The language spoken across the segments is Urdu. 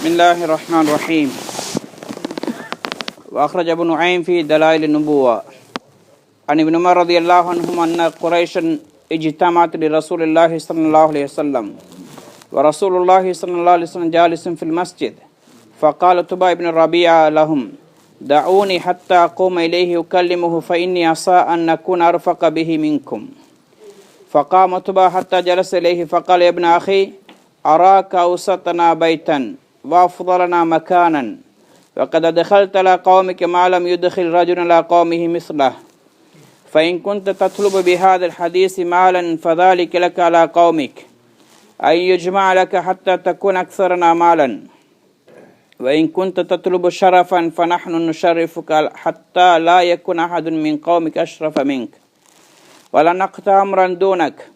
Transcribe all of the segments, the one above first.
بسم الله الرحمن الرحيم. وأخرج ابن نعيم في دلائل النبوة عن ابن عمر رضي الله عنهما أن قريشا اجتمعت لرسول الله صلى الله عليه وسلم ورسول الله صلى الله عليه وسلم جالس في المسجد فقال تبا ابن ربيعة لهم دعوني حتى أقوم إليه أكلمه فإني عسى أن نكون أرفق به منكم. فقام تبا حتى جلس إليه فقال يا ابن أخي أراك أوسطنا بيتا وأفضلنا مكانا وقد دخلت على قومك ما لم يدخل رجل على قومه مثله فإن كنت تطلب بهذا الحديث مالا فذلك لك على قومك أن يجمع لك حتى تكون أكثرنا مالا وإن كنت تطلب شرفا فنحن نشرفك حتى لا يكون أحد من قومك أشرف منك ولا نقطع أمرا دونك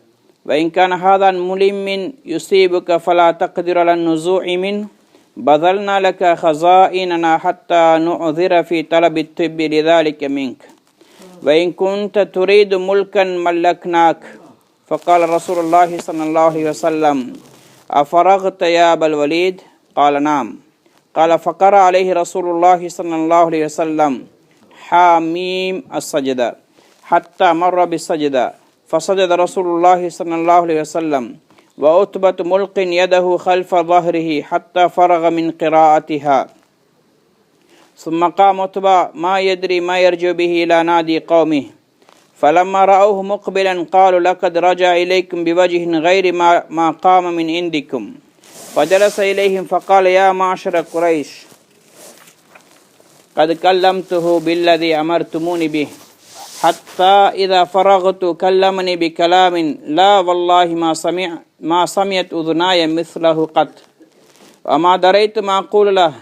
وإن كان هذا ملم يصيبك فلا تقدر على النزوع منه بذلنا لك خزائننا حتى نعذر في طلب الطب لذلك منك وإن كنت تريد ملكا ملكناك. فقال رسول الله صلى الله عليه وسلم أفرغت يا أبا الوليد؟ قال نعم. قال فقرأ عليه رسول الله صلى الله عليه وسلم حاميم السجدة حتى مر بالسجدة فسجد رسول الله صلى الله عليه وسلم وعتبة ملق يده خلف ظهره حتى فرغ من قراءتها ثم قام عتبة ما يدري ما يرجع به إلى نادي قومه فلما رأوه مقبلا قالوا لقد رجع إليكم بوجه غير ما قام من عندكم فجلس إليهم فقال يا معشر قريش قد كلمته بالذي أمرتموني به حتى إذا فرغت كلمني بكلام لا والله ما سمعت أذناي مثله قط وما دريت ما أقول له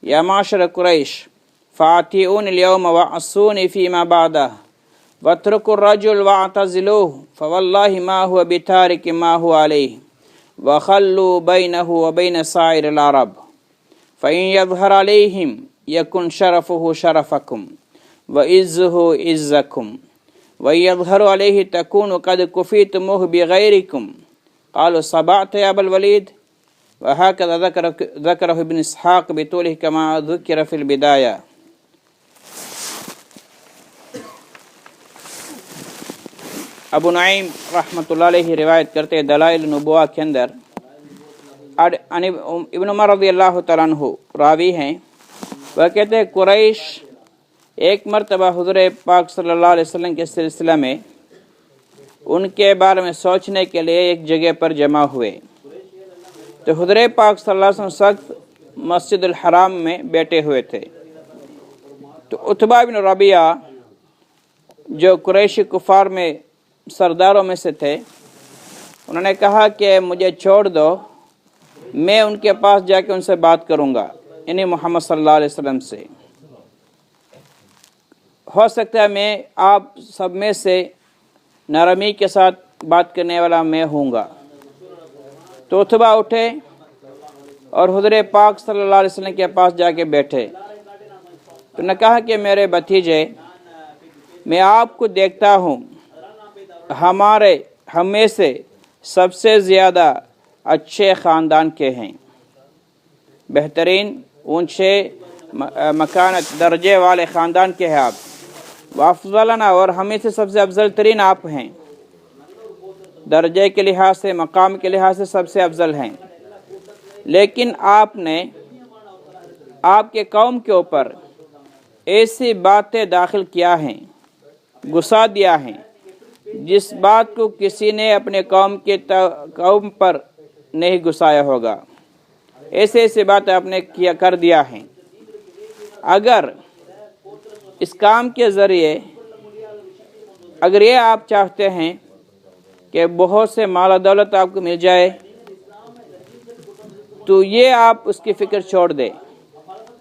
يا معشر قريش فأطيعوني اليوم وعصوني فيما بعده واتركوا الرجل واعتزلوه فوالله ما هو بتارك ما هو عليه وخلوا بينه وبين سائر العرب فإن يظهر عليهم يكن شرفه شرفكم وعزه عزكم ويظهر عليه تكون قد كفيتموه بغيركم. قالوا سبعت يا أبا الوليد. وهكذا ذكره ابن اسحاق بطوله كما ذكر في البداية. ابو نعیم رحمۃ اللہ علیہ روایت کرتے ہیں دلائل نبوہ کے اندر ابن عمر رضی اللہ تعالیٰ عنہ راوی ہیں. وہ کہتے ہیں قریش ایک مرتبہ حضور پاک صلی اللہ علیہ وسلم کے سلسلہ میں ان کے بارے میں سوچنے کے لیے ایک جگہ پر جمع ہوئے تو حضور پاک صلی اللہ علیہ وسلم سخت مسجد الحرام میں بیٹھے ہوئے تھے. تو عتبہ بن ربیعہ جو قریشی کفار میں سرداروں میں سے تھے انہوں نے کہا کہ مجھے چھوڑ دو میں ان کے پاس جا کے ان سے بات کروں گا یعنی محمد صلی اللہ علیہ وسلم سے. ہو سکتا ہے میں آپ سب میں سے نرمی کے ساتھ بات کرنے والا میں ہوں گا. تو عتبہ اٹھے اور حضور پاک صلی اللہ علیہ وسلم کے پاس جا کے بیٹھے تو نے کہا کہ میرے بھتیجے میں آپ کو دیکھتا ہوں ہمیں سے سب سے زیادہ اچھے خاندان کے ہیں بہترین اونچے مکانت درجے والے خاندان کے ہیں آپ وافضلنا اور ہمیں سے سب سے افضل ترین آپ ہیں درجے کے لحاظ سے مقام کے لحاظ سے سب سے افضل ہیں لیکن آپ نے آپ کے قوم کے اوپر ایسی باتیں داخل کیا ہیں گھسا دیا ہے جس بات کو کسی نے اپنے قوم پر نہیں گھسایا ہوگا. ایسے باتیں آپ نے کر دیا ہے. اگر اس کام کے ذریعے اگر یہ آپ چاہتے ہیں کہ بہت سے مال و دولت آپ کو مل جائے تو یہ آپ اس کی فکر چھوڑ دیں.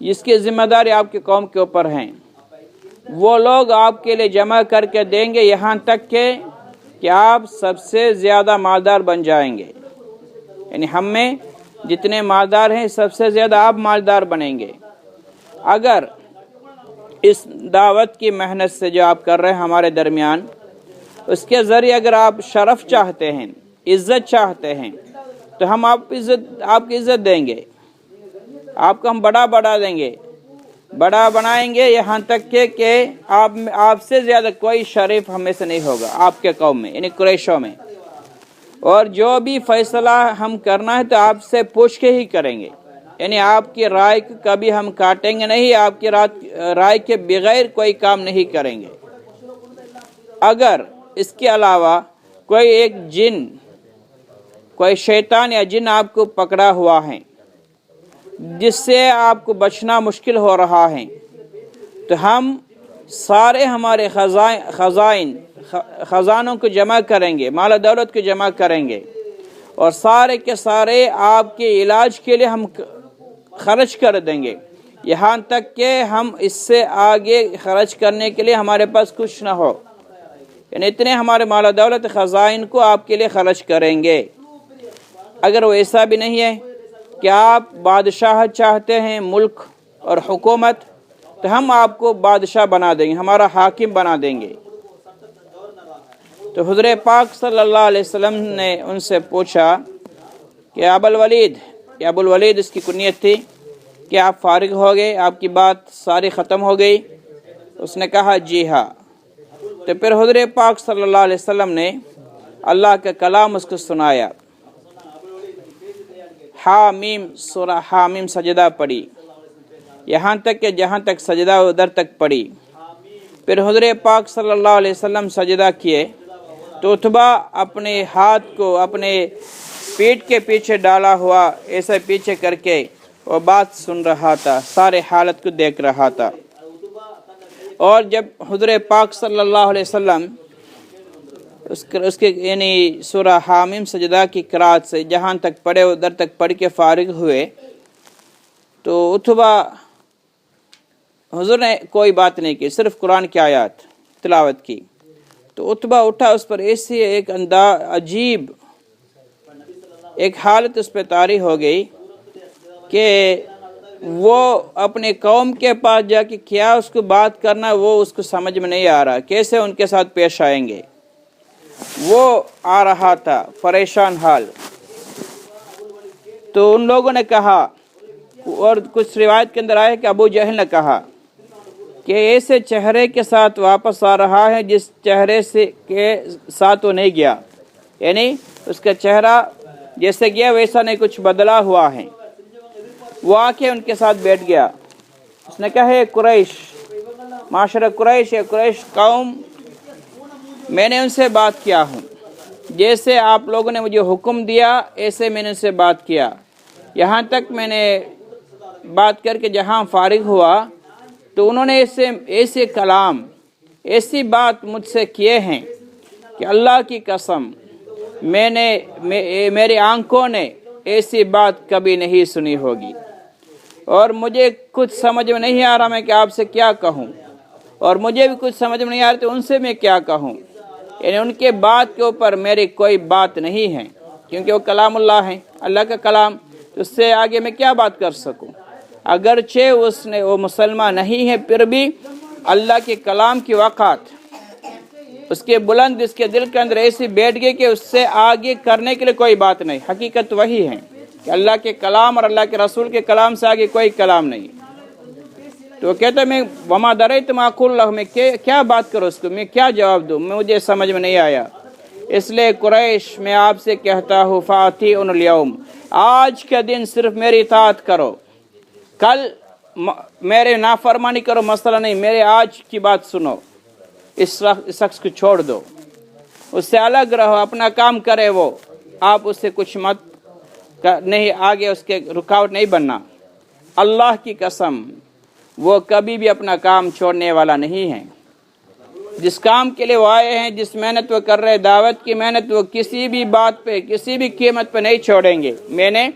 جس کی ذمہ داری آپ کی قوم کے اوپر ہیں وہ لوگ آپ کے لیے جمع کر کے دیں گے یہاں تک کہ آپ سب سے زیادہ مالدار بن جائیں گے. یعنی ہم میں جتنے مالدار ہیں سب سے زیادہ آپ مالدار بنیں گے. اگر اس دعوت کی محنت سے جو آپ کر رہے ہیں ہمارے درمیان اس کے ذریعے اگر آپ شرف چاہتے ہیں عزت چاہتے ہیں تو ہم آپ کی عزت دیں گے. آپ کو ہم بڑا دیں گے، بڑا بنائیں گے، یہاں تک کہ آپ سے زیادہ کوئی شریف ہم میں سے نہیں ہوگا آپ کے قوم میں، یعنی قریشوں میں، اور جو بھی فیصلہ ہم کرنا ہے تو آپ سے پوچھ کے ہی کریں گے، یعنی آپ کی رائے کو کبھی ہم کاٹیں گے نہیں، آپ کی رائے کے بغیر کوئی کام نہیں کریں گے۔ اگر اس کے علاوہ کوئی ایک جن، کوئی شیطان یا جن آپ کو پکڑا ہوا ہے جس سے آپ کو بچنا مشکل ہو رہا ہے، تو ہم سارے ہمارے خزانوں کو جمع کریں گے، مال و دولت کو جمع کریں گے، اور سارے کے سارے آپ کے علاج کے لیے ہم خرچ کر دیں گے، یہاں تک کہ ہم اس سے آگے خرچ کرنے کے لیے ہمارے پاس کچھ نہ ہو، یعنی اتنے ہمارے مال و دولت خزائن کو آپ کے لیے خرچ کریں گے۔ اگر وہ ایسا بھی نہیں ہے کہ آپ بادشاہت چاہتے ہیں، ملک اور حکومت، تو ہم آپ کو بادشاہ بنا دیں گے، ہمارا حاکم بنا دیں گے۔ تو حضور پاک صلی اللہ علیہ وسلم نے ان سے پوچھا کہ ابو الولید اس کی کنیت تھی، کہ آپ فارغ ہو گئے، آپ کی بات ساری ختم ہو گئی؟ اس نے کہا جی ہاں۔ تو پھر حضور پاک صلی اللہ علیہ وسلم نے اللہ کا کلام اس کو سنایا، حامیم، سورہ حامیم سجدہ پڑھی، یہاں تک کہ جہاں تک سجدہ ادھر تک پڑھی۔ پھر حضور پاک صلی اللہ علیہ وسلم سجدہ کیے تو عتبہ اپنے ہاتھ کو اپنے پیٹھ کے پیچھے ڈالا ہوا ایسے پیچھے کر کے وہ بات سن رہا تھا، سارے حالت کو دیکھ رہا تھا۔ اور جب حضور پاک صلی اللہ علیہ وسلم اس کے یعنی سورہ حامیم سجدہ کی قرات سے جہاں تک پڑھے ادھر تک پڑھ کے فارغ ہوئے، تو عتبہ، حضور نے کوئی بات نہیں کی، صرف قرآن کی آیات تلاوت کی، تو عتبہ اٹھا، اس پر ایسی ایک عجیب ایک حالت اس پہ طاری ہو گئی کہ وہ اپنے قوم کے پاس جا کے کیا اس کو بات کرنا، وہ اس کو سمجھ میں نہیں آ رہا، کیسے ان کے ساتھ پیش آئیں گے، وہ آ رہا تھا پریشان حال۔ تو ان لوگوں نے کہا، اور کچھ روایت کے اندر آیا کہ ابو جہل نے کہا کہ ایسے چہرے کے ساتھ واپس آ رہا ہے جس چہرے سے کے ساتھ وہ نہیں گیا، یعنی اس کا چہرہ جیسے گیا ویسا نہیں، کچھ بدلا ہوا ہے۔ وہ آ کے ان کے ساتھ بیٹھ گیا، اس نے کہا قریش، معاشرہ قریش، قریش قوم، میں نے ان سے بات کیا ہوں، جیسے آپ لوگوں نے مجھے حکم دیا ایسے میں نے ان سے بات کیا، یہاں تک میں نے بات کر کے جہاں فارغ ہوا تو انہوں نے ایسے کلام، ایسی بات مجھ سے کیے ہیں کہ اللہ کی قسم میری آنکھوں نے ایسی بات کبھی نہیں سنی ہوگی، اور مجھے کچھ سمجھ میں نہیں آ رہا میں کہ آپ سے کیا کہوں، اور مجھے بھی کچھ سمجھ میں نہیں آ رہا تو ان سے میں کیا کہوں، یعنی ان کے بات کے اوپر میری کوئی بات نہیں ہے، کیونکہ وہ کلام اللہ ہے، اللہ کا کلام، تو اس سے آگے میں کیا بات کر سکوں۔ اگرچہ وہ مسلمان نہیں ہے، پھر بھی اللہ کے کلام کی وقات اس کے بلند، اس کے دل کے اندر ایسی بیٹھ گئی کہ اس سے آگے کرنے کے لیے کوئی بات نہیں۔ حقیقت وہی ہے کہ اللہ کے کلام اور اللہ کے رسول کے کلام سے آگے کوئی کلام نہیں۔ تو کہتا میں وما دریت ما اقول لہ، میں کیا بات کروں اس کو، میں کیا جواب دوں، مجھے سمجھ میں نہیں آیا۔ اس لیے قریش، میں آپ سے کہتا ہوں فاطیعوا اليوم، آج کے دن صرف میری اطاعت کرو، کل میرے نافرمانی کرو، مسئلہ نہیں، میرے آج کی بات سنو، اس شخص کو چھوڑ دو، اس سے الگ رہو، اپنا کام کرے وہ، آپ اس سے کچھ مت نہیں، آگے اس کے رکاوٹ نہیں بننا۔ اللہ کی قسم وہ کبھی بھی اپنا کام چھوڑنے والا نہیں ہے، جس کام کے لیے وہ آئے ہیں، جس محنت وہ کر رہے، دعوت کی محنت، وہ کسی بھی بات پہ، کسی بھی قیمت پہ نہیں چھوڑیں گے۔ میں نے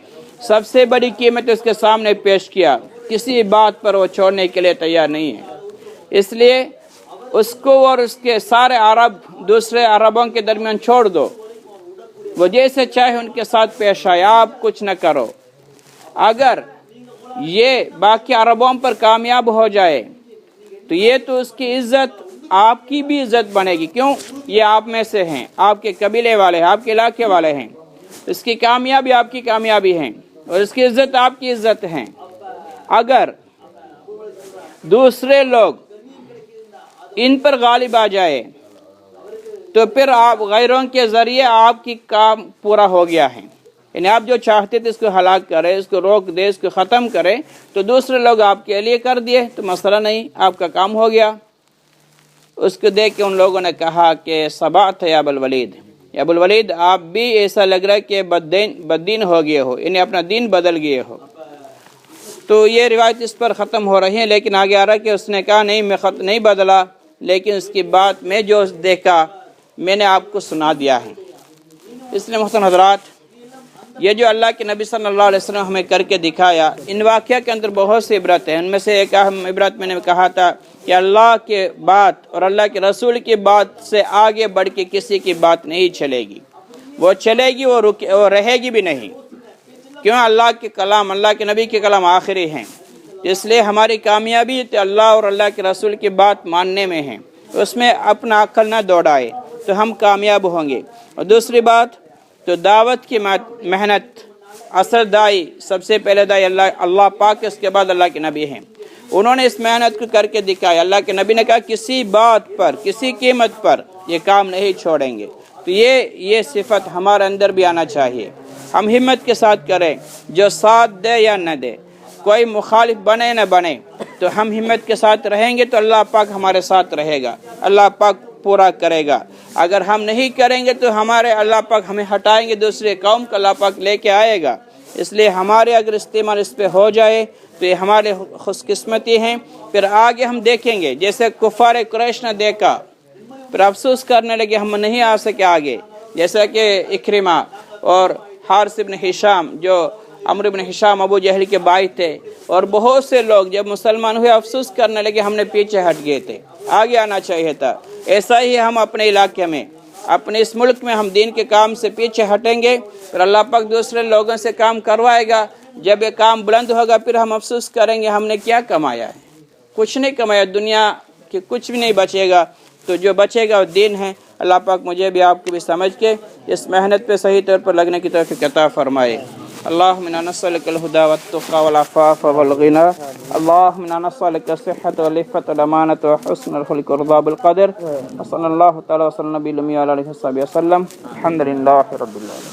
سب سے بڑی قیمت اس کے سامنے پیش کیا، کسی بات پر وہ چھوڑنے کے لیے تیار نہیں ہے۔ اس لیے اس کو اور اس کے سارے عرب، دوسرے عربوں کے درمیان چھوڑ دو، وہ جیسے چاہے ان کے ساتھ پیش آئے، آپ کچھ نہ کرو۔ اگر یہ باقی عربوں پر کامیاب ہو جائے تو یہ تو اس کی عزت، آپ کی بھی عزت بنے گی، کیوں؟ یہ آپ میں سے ہیں، آپ کے قبیلے والے ہیں، آپ کے علاقے والے ہیں، اس کی کامیابی آپ کی کامیابی ہے، اور اس کی عزت آپ کی عزت ہے۔ اگر دوسرے لوگ ان پر غالب آ جائے تو پھر آپ غیروں کے ذریعے آپ کی کام پورا ہو گیا ہے. یعنی آپ جو چاہتے تھے اس کو ہلاک کرے، اس کو روک دے، اس کو ختم کرے، تو دوسرے لوگ آپ کے لیے کر دیے تو مسئلہ نہیں، آپ کا کام ہو گیا. اس کو دیکھ کے ان لوگوں نے کہا کہ صبعت یا ابوالولید، یا ابوالولید آپ بھی ایسا لگ رہا ہے کہ بددین ہو گئے ہو، یعنی اپنا دین بدل گئے ہو. تو یہ روایت اس پر ختم ہو رہی ہے، لیکن آگے آ رہا ہے کہ اس نے کہا نہیں، میں خط نہیں بدلا، لیکن اس کی بات میں جو دیکھا میں نے آپ کو سنا دیا ہے. اس لیے محترم حضرات، یہ جو اللہ کے نبی صلی اللہ علیہ وسلم ہمیں کر کے دکھایا، ان واقعہ کے اندر بہت سی عبرت ہیں. ان میں سے ایک اہم عبرت میں نے کہا تھا کہ اللہ کے بات اور اللہ کے رسول کی بات سے آگے بڑھ کے کسی کی بات نہیں چلے گی. وہ چلے گی، وہ رہے گی بھی نہیں. کیوں؟ اللہ کے کلام، اللہ کے نبی کے کلام آخری ہیں. اس لیے ہماری کامیابی تو اللہ اور اللہ کے رسول کی بات ماننے میں ہے. اس میں اپنا عقل نہ دوڑائے تو ہم کامیاب ہوں گے. اور دوسری بات تو دعوت کی محنت، اصل دائی، سب سے پہلے دائی اللہ پاک، اس کے بعد اللہ کے نبی ہیں. انہوں نے اس محنت کو کر کے دکھایا. اللہ کے نبی نے کہا کسی بات پر، کسی قیمت پر یہ کام نہیں چھوڑیں گے. تو یہ صفت ہمارے اندر بھی آنا چاہیے. ہم ہمت کے ساتھ کریں، جو ساتھ دے یا نہ دے، کوئی مخالف بنے نہ بنے، تو ہم ہمت کے ساتھ رہیں گے تو اللہ پاک ہمارے ساتھ رہے گا، اللہ پاک پورا کرے گا. اگر ہم نہیں کریں گے تو ہمارے اللہ پاک ہمیں ہٹائیں گے، دوسرے قوم کا اللہ پاک لے کے آئے گا. اس لیے ہمارے اگر استعمال اس پہ ہو جائے تو یہ ہمارے خوش قسمتی ہیں. پھر آگے ہم دیکھیں گے، جیسے کفار قریش نے دیکھا پھر افسوس کرنے لگے ہم نہیں آ سکے آگے. جیسا کہ اکرمہ اور حارث بن ہشام، جو عمرو بن ہشام ابو جہل کے بھائی تھے، اور بہت سے لوگ جب مسلمان ہوئے افسوس کرنے لگے ہم نے پیچھے ہٹ گئے تھے، آگے آنا چاہیے تھا. ایسا ہی ہم اپنے علاقے میں، اپنے اس ملک میں ہم دین کے کام سے پیچھے ہٹیں گے، پھر اللہ پاک دوسرے لوگوں سے کام کروائے گا. جب یہ کام بلند ہوگا پھر ہم افسوس کریں گے ہم نے کیا کمایا ہے. کچھ نہیں کمایا، دنیا کے کچھ بھی نہیں بچے گا. تو جو بچے گا وہ دین ہے. اللہ پاک مجھے بھی آپ کو بھی سمجھ کے اس محنت پہ صحیح طور پر لگنے کی توفیق عطا فرمائے. اللهم انا نسألك الهدى والتقى والعفاف والغنى. اللهم انا نسألك الصحة والعفة والأمانة وحسن الخلق والرضا بالقدر. وصلى الله تعالى وسلم على نبينا وعلى آله وصحبه وسلم. الحمد لله رب العالمين.